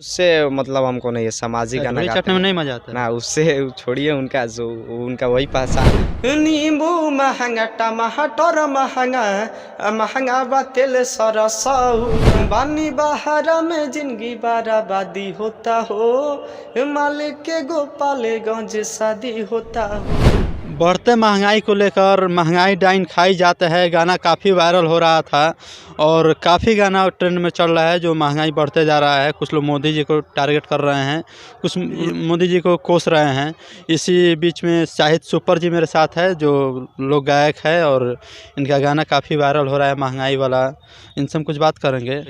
उससे मतलब हमको नहीं है, सामाजिक गाना ढोली गाते चाटने में हैं नहीं मजा आता है? ना, उससे छोड़िए, उनका जो उनका वही पहचान है। नींबू महंगा, टमाटर महंगा, महंगा बा तेल सरसऊ, बानी बहारा में जिंदगी बर्बादी होता हो, मालिक के गोपालगंज शादी होता हो। बढ़ते महंगाई को लेकर महंगाई डाइन खाई जाता है गाना काफ़ी वायरल हो रहा था और काफ़ी गाना ट्रेंड में चल रहा है जो महंगाई बढ़ते जा रहा है। कुछ लोग मोदी जी को टारगेट कर रहे हैं, कुछ मोदी जी को कोस रहे हैं। इसी बीच में शाहिद सुपर जी मेरे साथ है जो लोक गायक है और इनका गाना काफ़ी वायरल हो रहा है महंगाई वाला। इनसे हम कुछ बात करेंगे।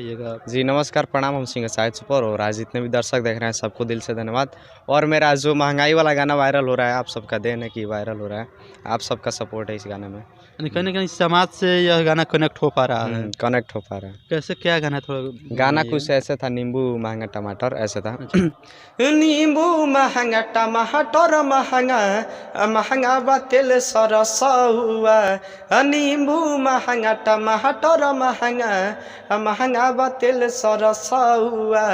जी नमस्कार, प्रणाम। हम सिंगर शाहिद सुपर और आज जितने भी दर्शक देख रहे हैं सबको दिल से धन्यवाद। और मेरा जो महंगाई वाला गाना वायरल हो रहा है, आप सबका देन है कि वायरल हो रहा है, आप सबका सपोर्ट है इस गाने में। कहीं ना कहीं समाज से यह गाना कनेक्ट हो पा रहा है। कनेक्ट हो पा रहा है। कैसे, क्या गाना है थोड़ा गाना बताइए। कुछ ऐसे था, नींबू महंगा टमाटर ऐसे था। अच्छा। नींबू महंगा, टमाटर महंगा, महंगा बा तेल सरसौआ, नींबू महंगा, टमाटर महंगा, महंगा बा तेल सरसौआ,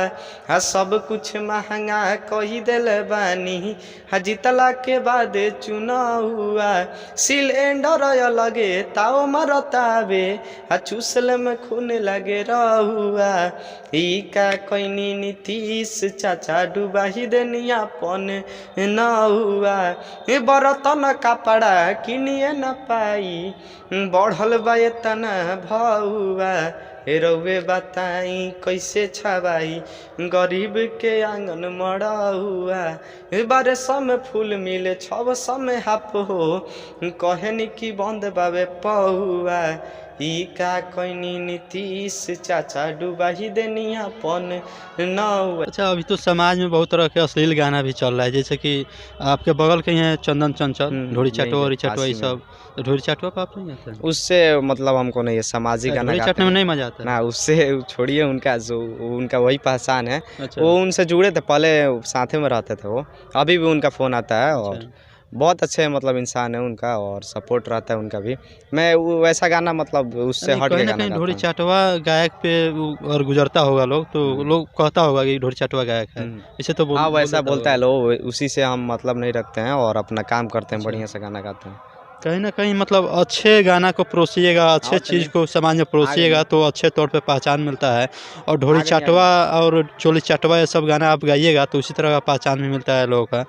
सब कुछ महंगा कही दिल बानी, जीतला के बाद चुनावा, सिलेंडर लगे ताओ मरतावे, चूसल में खून लगे रहुआ, ई का कोइनी नीतीश चाचा डुबाही देनिया पन न हुआ, बर्तन कपड़ा किनिए न पाई, बढ़ल बा इतना भौआ, रउए बताई कैसे छवाई, गरीब के आंगन मड़ाउआ, बारह में फूल मिले 600 में हाफ हो, कहनी की बंद बाबे पहुआ, ई का कोइनी नीतीश चाचा डुबाही देनिया पन न। अच्छा, अभी तो समाज में बहुत तरह के अश्लील गाना भी चल रहा है, जैसे कि आपके बगल के हैं चंदन चंचल, ढोली चाटुआ और चाटुआ ये सब। तो ढोली चाटुआ पर आप नहीं आते हैं? उससे मतलब हमको नहीं है, सामाजिक गाना ढोली गाते चाटने में हैं नहीं मजा आता है? ना, उससे छोड़िए, उनका जो उनका वही पहचान है। अच्छा। वो उनसे जुड़े थे, पहले साथे में रहते थे वो, अभी भी उनका फ़ोन आता है और अच्छा। बहुत अच्छे मतलब इंसान है उनका और सपोर्ट रहता है उनका भी। मैं वैसा गाना मतलब उससे हट कहीं के ना गाना कहीं गाता ढोली हूँ। चाटुआ गायक पे और गुजरता होगा लोग, तो लोग कहता होगा कि ढोली चाटुआ गायक है, इसे तो हाँ बोल वैसा देता बोलता होगा। है लोग, उसी से हम मतलब नहीं रखते हैं और अपना काम करते हैं, अच्छा। बढ़िया से गाना गाते हैं। कहीं ना कहीं मतलब अच्छे गाना को परोसिएगा, अच्छे चीज़ को समाज में परोसिएगा तो अच्छे तौर पे पहचान मिलता है। और ढोली चाटवा और चोली चाटवा ये सब गाना आप गाइएगा तो उसी तरह का पहचान भी मिलता है लोगों का।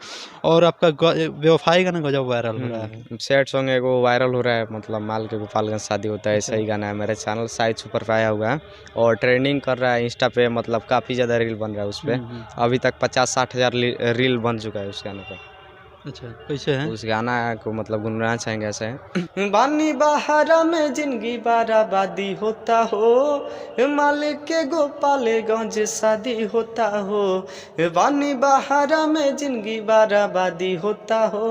और आपका बेवफाई गाना गजब वायरल हो रहा है। सैड सॉन्ग एगो वायरल हो रहा है, मतलब माल के गोपालगंज शादी होता है, अच्छा। ऐसा ही गाना है। मेरे चैनल शाहिद सुपर पे आया हुआ है और ट्रेंडिंग कर रहा है इंस्टा पे, मतलब काफ़ी ज़्यादा रील बन रहा है उस पर। अभी तक 50-60 हज़ार रील बन चुका है उस गाने पर। अच्छा, कैसे है? उस गाना को मतलब गुनगुनाना चाहेंगे ऐसे है। बानी बहारा में जिंदगी बर्बादी होता हो, मालिक के गोपालगंज शादी होता हो, बानी बहारा में जिंदगी बर्बादी होता हो,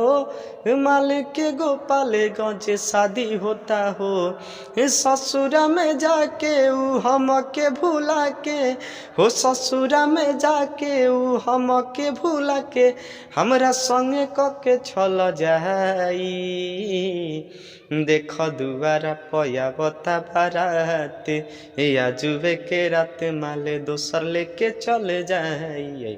मालिक के गोपालगंज शादी होता हो, ससुरा में जाके ऊ हमके भूला के, हो ससुरा में जाके ऊ हमके भूला के, हमरा संगे के छल जाई, देख दुआरा पया बता बारात, या जुबे के रात माले दोसर लेके चले जाई।